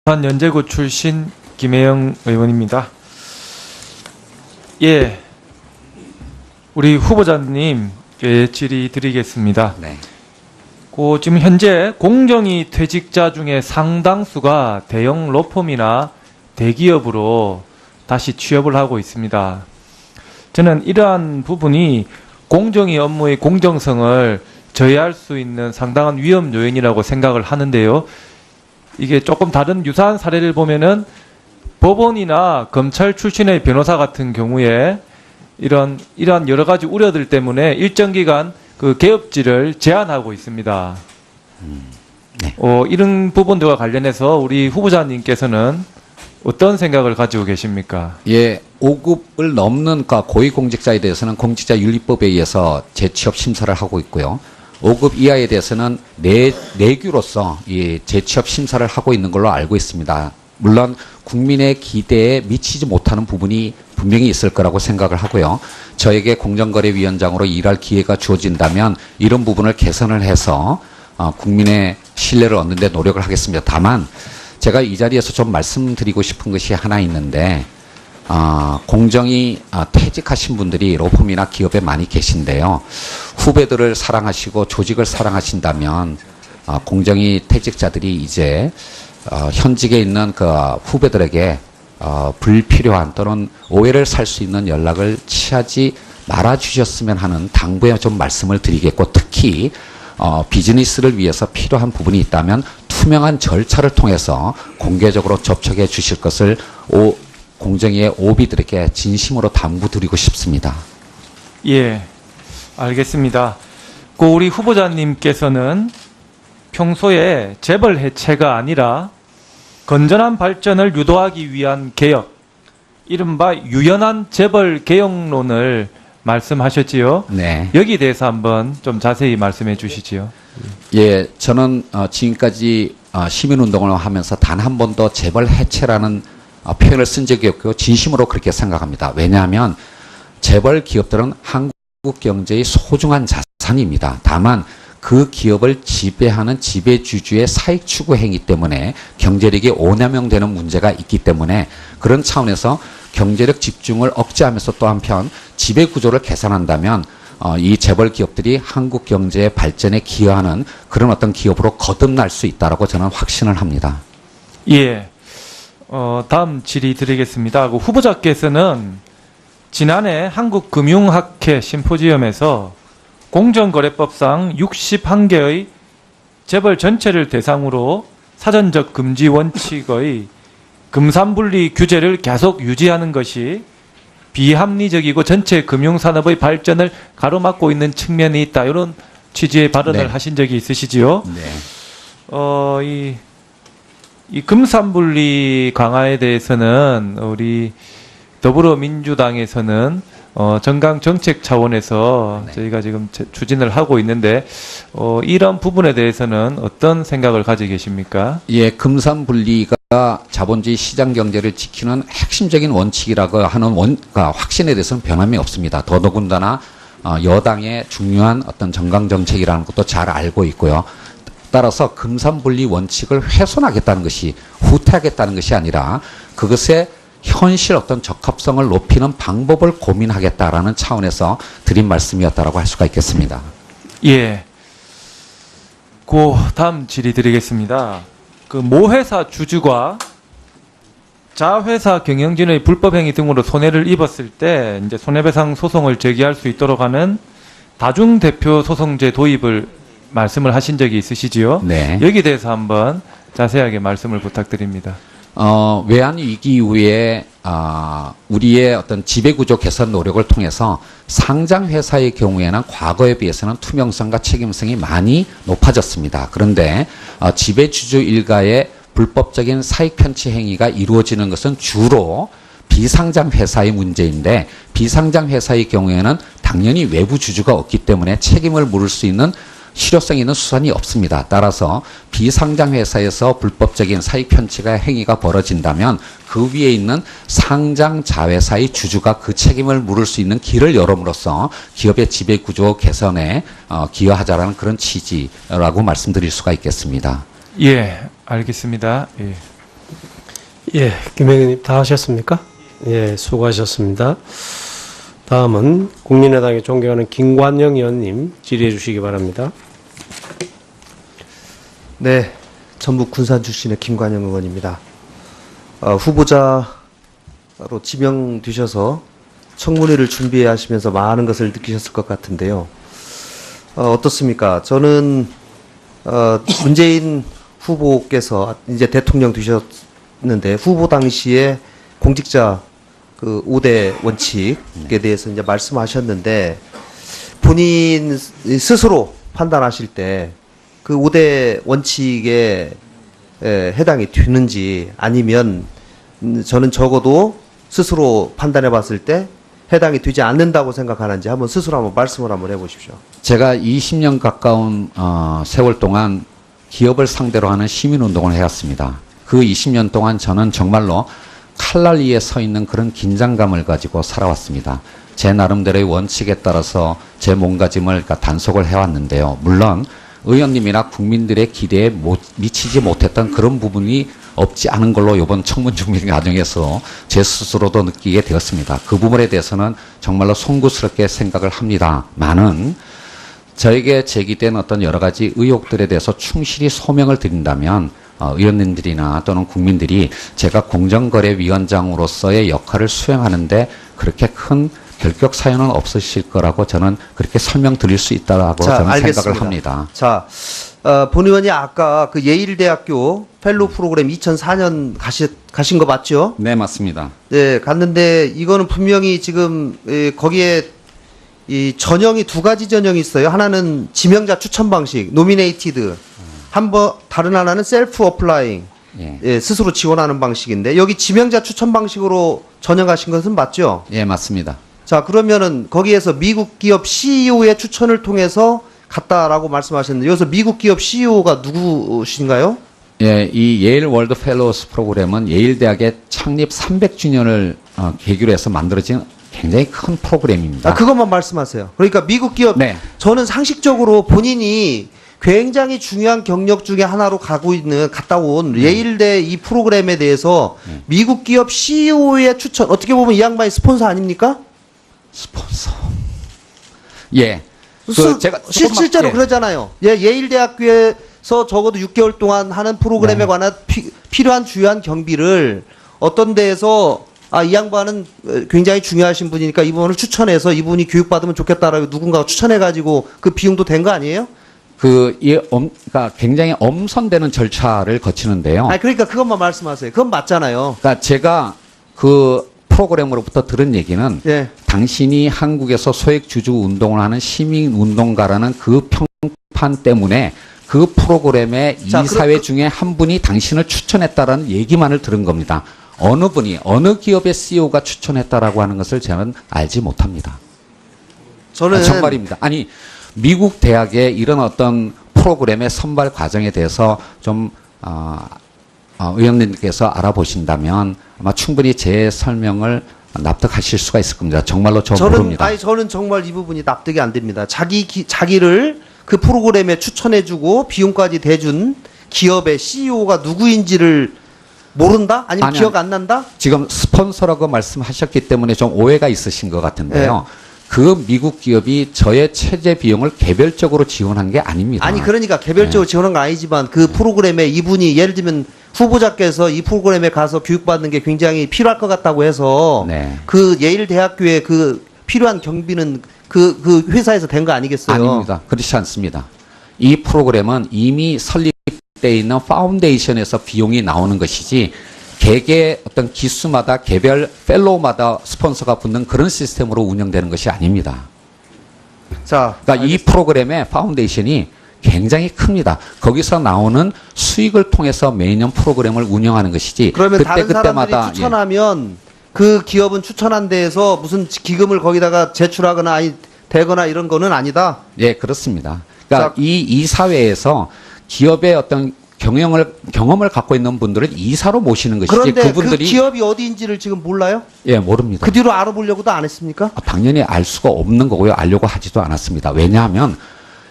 부산 연제구 출신 김혜영 의원입니다. 예, 우리 후보자님 질의 드리겠습니다. 네. 지금 현재 공정위 퇴직자 중에 상당수가 대형 로펌이나 대기업으로 다시 취업을 하고 있습니다. 저는 이러한 부분이 공정위 업무의 공정성을 저해할 수 있는 상당한 위험 요인이라고 생각을 하는데요. 이게 조금 다른 유사한 사례를 보면은 법원이나 검찰 출신의 변호사 같은 경우에 이러한 여러 가지 우려들 때문에 일정 기간 그 개업지를 제한하고 있습니다. 네. 이런 부분들과 관련해서 우리 후보자님께서는 어떤 생각을 가지고 계십니까? 예, 5급을 넘는 고위공직자에 대해서는 공직자윤리법에 의해서 재취업 심사를 하고 있고요. 5급 이하에 대해서는 내규로서 이 재취업 심사를 하고 있는 걸로 알고 있습니다. 물론 국민의 기대에 미치지 못하는 부분이 분명히 있을 거라고 생각을 하고요. 저에게 공정거래위원장으로 일할 기회가 주어진다면 이런 부분을 개선을 해서 국민의 신뢰를 얻는 데 노력을 하겠습니다. 다만 제가 이 자리에서 좀 말씀드리고 싶은 것이 하나 있는데 공정이 퇴직하신 분들이 로펌이나 기업에 많이 계신데요. 후배들을 사랑하시고 조직을 사랑하신다면 공정이 퇴직자들이 이제 현직에 있는 그 후배들에게 불필요한 또는 오해를 살 수 있는 연락을 취하지 말아 주셨으면 하는 당부에 좀 말씀을 드리겠고, 특히 비즈니스를 위해서 필요한 부분이 있다면 투명한 절차를 통해서 공개적으로 접촉해 주실 것을 공정위의 오비들에게 진심으로 당부드리고 싶습니다. 예, 알겠습니다. 우리 후보자님께서는 평소에 재벌 해체가 아니라 건전한 발전을 유도하기 위한 개혁, 이른바 유연한 재벌 개혁론을 말씀하셨지요. 네. 여기에 대해서 한번 좀 자세히 말씀해 주시지요. 예, 저는 지금까지 시민운동을 하면서 단 한 번도 재벌 해체라는 표현을 쓴 적이 없고 진심으로 그렇게 생각합니다. 왜냐하면 재벌 기업들은 한국 경제의 소중한 자산입니다. 다만 그 기업을 지배하는 지배주주의 사익 추구 행위 때문에 경제력이 오남용되는 문제가 있기 때문에 그런 차원에서 경제력 집중을 억제하면서 또 한편 지배 구조를 개선한다면 이 재벌 기업들이 한국 경제의 발전에 기여하는 그런 어떤 기업으로 거듭날 수 있다라고 저는 확신을 합니다. 예. 다음 질의 드리겠습니다. 후보자께서는 지난해 한국금융학회 심포지엄에서 공정거래법상 61개의 재벌 전체를 대상으로 사전적 금지 원칙의 금산분리 규제를 계속 유지하는 것이 비합리적이고 전체 금융산업의 발전을 가로막고 있는 측면이 있다, 이런 취지의 발언을 네. 하신 적이 있으시지요. 네. 이 금산분리 강화에 대해서는 우리 더불어민주당에서는 정강 정책 차원에서 네. 저희가 지금 추진을 하고 있는데 이런 부분에 대해서는 어떤 생각을 가지고 계십니까? 예, 금산분리가 자본주의 시장 경제를 지키는 핵심적인 원칙이라고 하는 확신에 대해서는 변함이 없습니다. 더더군다나 여당의 중요한 어떤 정강 정책이라는 것도 잘 알고 있고요. 따라서 금산분리 원칙을 훼손하겠다는 것이, 후퇴하겠다는 것이 아니라 그것의 현실 어떤 적합성을 높이는 방법을 고민하겠다라는 차원에서 드린 말씀이었다라고 할 수가 있겠습니다. 예. 다음 질의 드리겠습니다. 모회사 주주가 자회사 경영진의 불법행위 등으로 손해를 입었을 때 이제 손해배상 소송을 제기할 수 있도록 하는 다중대표 소송제 도입을 말씀을 하신 적이 있으시지요? 네. 여기에 대해서 한번 자세하게 말씀을 부탁드립니다. 외환 위기 이후에 우리의 어떤 지배구조 개선 노력을 통해서 상장 회사의 경우에는 과거에 비해서는 투명성과 책임성이 많이 높아졌습니다. 그런데 지배주주 일가의 불법적인 사익 편취 행위가 이루어지는 것은 주로 비상장 회사의 문제인데, 비상장 회사의 경우에는 당연히 외부 주주가 없기 때문에 책임을 물을 수 있는 실효성 있는 수단이 없습니다. 따라서 비상장 회사에서 불법적인 사익 편취가 행위가 벌어진다면 그 위에 있는 상장 자회사의 주주가 그 책임을 물을 수 있는 길을 열음으로써 기업의 지배 구조 개선에 기여하자라는 그런 취지라고 말씀드릴 수가 있겠습니다. 예, 알겠습니다. 예. 예, 김영희님 다 하셨습니까? 예, 수고하셨습니다. 다음은 국민의당이 존경하는 김관영 의원님 질의해 주시기 바랍니다. 네, 전북 군산 출신의 김관영 의원입니다. 후보자로 지명되셔서 청문회를 준비하시면서 많은 것을 느끼셨을 것 같은데요. 어떻습니까? 저는 문재인 후보께서 이제 대통령 되셨는데 후보 당시에 공직자 그 5대 원칙에 대해서 이제 말씀하셨는데 본인 스스로 판단하실 때 그 5대 원칙에 해당이 되는지 아니면 저는 적어도 스스로 판단해 봤을 때 해당이 되지 않는다고 생각하는지 한번 스스로 한번 말씀을 한번 해보십시오. 제가 20년 가까운 세월 동안 기업을 상대로 하는 시민운동을 해왔습니다. 그 20년 동안 저는 정말로 칼날 위에 서 있는 그런 긴장감을 가지고 살아왔습니다. 제 나름대로의 원칙에 따라서 제 몸가짐을 단속을 해왔는데요. 물론 의원님이나 국민들의 기대에 미치지 못했던 그런 부분이 없지 않은 걸로 이번 청문 준비 과정에서 제 스스로도 느끼게 되었습니다. 그 부분에 대해서는 정말로 송구스럽게 생각을 합니다만은 저에게 제기된 어떤 여러 가지 의혹들에 대해서 충실히 소명을 드린다면 의원님들이나 또는 국민들이 제가 공정거래위원장으로서의 역할을 수행하는데 그렇게 큰 결격 사유는 없으실 거라고 저는 그렇게 설명드릴 수 있다고 저는 알겠습니다. 생각을 합니다. 자, 본 의원이 아까 그 예일대학교 펠로우 프로그램 2004년 가신 거 맞죠? 네, 맞습니다. 네, 갔는데 이거는 분명히 지금 거기에 이 전형이 두 가지 전형이 있어요. 하나는 지명자 추천 방식, 노미네이티드. 다른 하나는 셀프 어플라잉. 예. 예, 스스로 지원하는 방식인데 여기 지명자 추천 방식으로 전형하신 것은 맞죠? 예, 맞습니다. 자, 그러면은 거기에서 미국 기업 CEO의 추천을 통해서 갔다라고 말씀하셨는데 여기서 미국 기업 CEO가 누구신가요? 예, 이 예일 월드 펠로우스 프로그램은 예일 대학의 창립 300주년을 계기로 해서 만들어진 굉장히 큰 프로그램입니다. 그것만 말씀하세요. 그러니까 미국 기업 네. 저는 상식적으로 본인이 굉장히 중요한 경력 중에 하나로 갔다 온 예일대 이 프로그램에 대해서 미국 기업 CEO의 추천 어떻게 보면 이 양반이 스폰서 아닙니까? 스폰서. 예. 제가 실제로 예. 그러잖아요. 예, 예일대학교에서 적어도 6개월 동안 하는 프로그램에 네. 관한 필요한 주요한 경비를 어떤 데에서 이 양반은 굉장히 중요하신 분이니까 이분을 추천해서 이분이 교육받으면 좋겠다라고 누군가가 추천해가지고 그 비용도 된 거 아니에요? 그러니까 굉장히 엄선되는 절차를 거치는데요. 그러니까 그것만 말씀하세요. 그건 맞잖아요. 그러니까 제가 그 프로그램으로부터 들은 얘기는 예. 당신이 한국에서 소액주주 운동을 하는 시민운동가라는 그 평판 때문에 그 프로그램의 이사회 중에 한 분이 당신을 추천했다라는 얘기만을 들은 겁니다. 어느 분이 어느 기업의 CEO가 추천했다라고 하는 것을 저는 알지 못합니다. 저는 정말입니다. 아니 미국 대학의 이런 어떤 프로그램의 선발 과정에 대해서 좀 의원님께서 알아보신다면 아마 충분히 제 설명을 납득하실 수가 있을 겁니다. 정말로 모릅니다. 저는 정말 이 부분이 납득이 안 됩니다. 자기를 그 프로그램에 추천해주고 비용까지 대준 기업의 CEO가 누구인지를 모른다? 아니면 아니, 기억 안 난다? 지금 스폰서라고 말씀하셨기 때문에 좀 오해가 있으신 것 같은데요. 그 미국 기업이 저의 체제 비용을 개별적으로 지원한 게 아닙니다. 아니 그러니까 개별적으로 지원한 건 아니지만 그 프로그램에 이분이 예를 들면 후보자께서 이 프로그램에 가서 교육받는 게 굉장히 필요할 것 같다고 해서 네. 그 예일 대학교에 그 필요한 경비는 그 회사에서 된 거 아니겠어요? 아닙니다. 그렇지 않습니다. 이 프로그램은 이미 설립되어 있는 파운데이션에서 비용이 나오는 것이지 개개 어떤 기수마다 개별 펠로우마다 스폰서가 붙는 그런 시스템으로 운영되는 것이 아닙니다. 자, 그러니까 이 프로그램의 파운데이션이 굉장히 큽니다. 거기서 나오는 수익을 통해서 매년 프로그램을 운영하는 것이지 그러면 다른 사람들이 그때마다 추천하면 그 기업은 추천한 데에서 무슨 기금을 거기다가 제출하거나 되거나 이런 거는 아니다. 예, 그렇습니다. 그러니까 자, 이 사회에서 기업의 어떤 경험을 갖고 있는 분들을 이사로 모시는 것이지 그런데 그분들이 그 기업이 어디인지를 지금 몰라요? 예, 모릅니다. 그 뒤로 알아보려고도 안 했습니까? 당연히 알 수가 없는 거고요. 알려고 하지도 않았습니다. 왜냐하면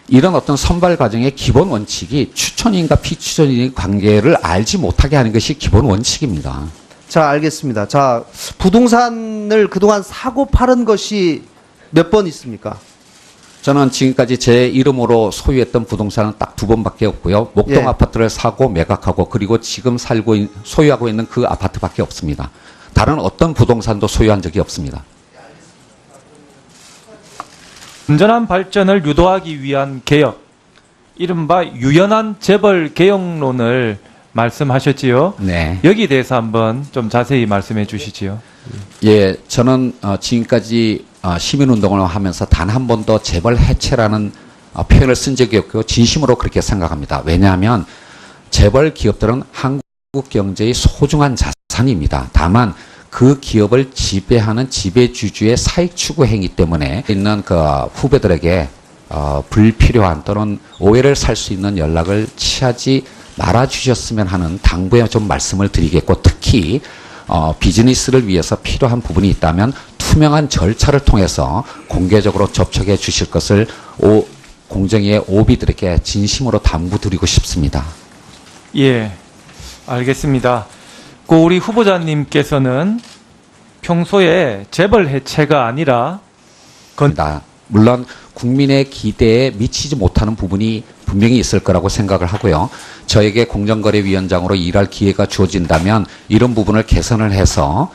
이런 어떤 선발 과정의 기본 원칙이 추천인과 피추천인의 관계를 알지 못하게 하는 것이 기본 원칙입니다. 자, 알겠습니다. 자, 부동산을 그동안 사고 팔은 것이 몇 번 있습니까? 저는 지금까지 제 이름으로 소유했던 부동산은 딱 2번밖에 없고요. 목동 예. 아파트를 사고 매각하고 그리고 지금 소유하고 있는 그 아파트밖에 없습니다. 다른 어떤 부동산도 소유한 적이 없습니다. 건전한 발전을 유도하기 위한 개혁, 이른바 유연한 재벌 개혁론을 말씀하셨지요. 네. 여기에 대해서 한번 좀 자세히 말씀해 주시지요. 예, 저는 지금까지 시민운동을 하면서 단 한 번도 재벌 해체라는 표현을 쓴 적이 없고 진심으로 그렇게 생각합니다. 왜냐하면 재벌 기업들은 한국 경제의 소중한 자산입니다. 다만 그 기업을 지배하는 지배주주의 사익 추구 행위 때문에 있는 그 후배들에게 불필요한 또는 오해를 살 수 있는 연락을 취하지 말아 주셨으면 하는 당부에 좀 말씀을 드리겠고, 특히 비즈니스를 위해서 필요한 부분이 있다면 투명한 절차를 통해서 공개적으로 접촉해 주실 것을 공정위의 오비들에게 진심으로 당부드리고 싶습니다. 예, 알겠습니다. 그 우리 후보자님께서는 평소에 재벌 해체가 아니라 물론 국민의 기대에 미치지 못하는 부분이 분명히 있을 거라고 생각을 하고요. 저에게 공정거래위원장으로 일할 기회가 주어진다면 이런 부분을 개선을 해서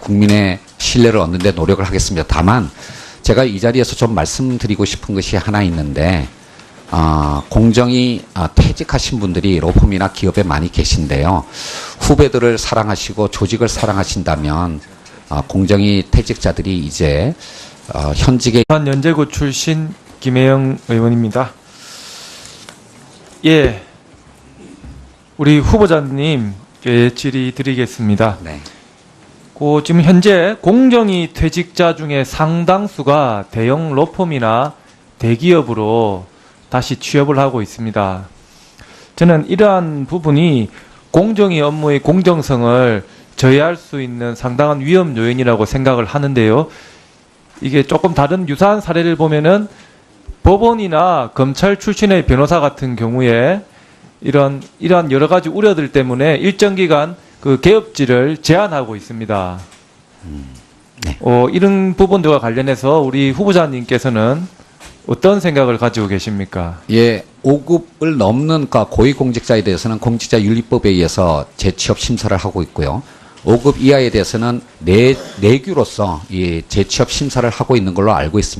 국민의 신뢰를 얻는 데 노력을 하겠습니다. 다만 제가 이 자리에서 좀 말씀드리고 싶은 것이 하나 있는데, 공정이 퇴직하신 분들이 로펌이나 기업에 많이 계신데요. 후배들을 사랑하시고 조직을 사랑하신다면 공정이 퇴직자들이 이제 현직에 연제구 출신 김혜영 의원입니다. 예, 우리 후보자님께 질의드리겠습니다. 네. 지금 현재 공정위 퇴직자 중에 상당수가 대형 로펌이나 대기업으로 다시 취업을 하고 있습니다. 저는 이러한 부분이 공정위 업무의 공정성을 저해할 수 있는 상당한 위험 요인이라고 생각을 하는데요. 이게 조금 다른 유사한 사례를 보면은 법원이나 검찰 출신의 변호사 같은 경우에 이러한 여러 가지 우려들 때문에 일정 기간 그 개업지를 제한하고 있습니다. 네. 이런 부분들과 관련해서 우리 후보자님께서는 어떤 생각을 가지고 계십니까? 예, 5급을 넘는 고위공직자에 대해서는 공직자윤리법에 의해서 재취업 심사를 하고 있고요. 5급 이하에 대해서는 내규로서 이 재취업 심사를 하고 있는 걸로 알고 있습니다.